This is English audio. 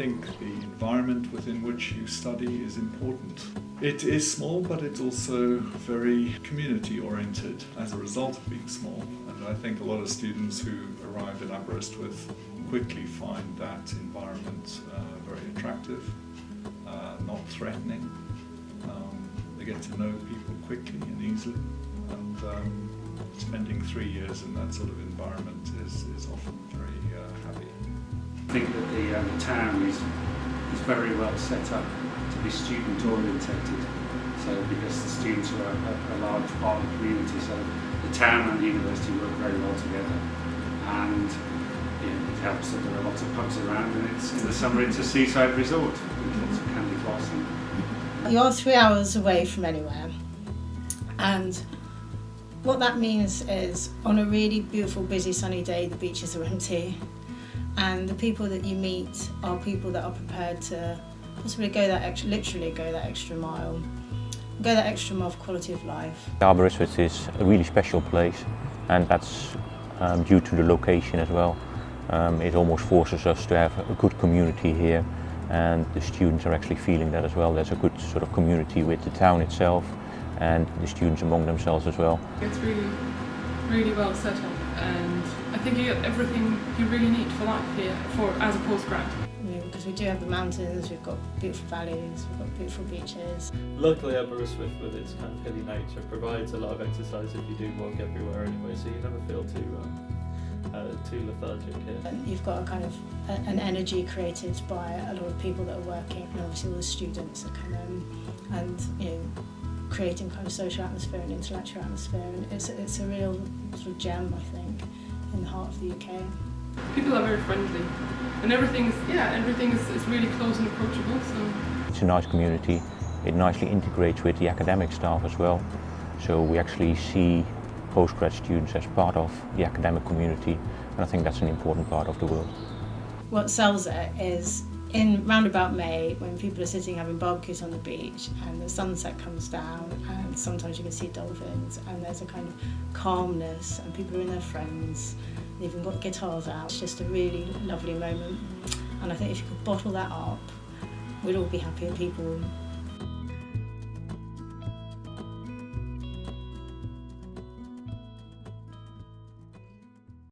think the environment within which you study is important. It is small, but it's also very community oriented as a result of being small. And I think a lot of students who arrive in Aberystwyth quickly find that environment very attractive, not threatening. They get to know people quickly and easily, and spending 3 years in that sort of environment is often very happy. I think that the town is very well set up to be student orientated, so because the students are a large part of the community, so the town and the university work very well together, and it helps that there are lots of pubs around, and in the summer it's a seaside resort with lots of candy flossing. You're 3 hours away from anywhere, and what that means is on a really beautiful, busy, sunny day, the beaches are empty, and the people that you meet are people that are prepared to possibly literally go that extra mile for quality of life. Aberystwyth is a really special place, and that's due to the location as well. It almost forces us to have a good community here, and the students are actually feeling that as well. There's a good sort of community with the town itself and the students among themselves as well. It's really well set up, and I think you get everything you really need for life here as a postgrad. Because we do have the mountains, we've got beautiful valleys, we've got beautiful beaches. Luckily Aberystwyth, with its kind of hilly nature, provides a lot of exercise if you do walk everywhere anyway, so you never feel too lethargic here. And you've got a kind of an energy created by a lot of people that are working, and obviously all the students that come in, and creating kind of social atmosphere and intellectual atmosphere, and it's a real sort of gem, I think, in the heart of the UK. People are very friendly, and everything is really close and approachable. So it's a nice community. It nicely integrates with the academic staff as well. So we actually see postgrad students as part of the academic community, and I think that's an important part of the world. What sells it is in round about May, when people are sitting having barbecues on the beach and the sunset comes down, and sometimes you can see dolphins, and there's a kind of calmness, and people are in their friends, they've even got guitars out. It's just a really lovely moment, and I think if you could bottle that up, we'd all be happier people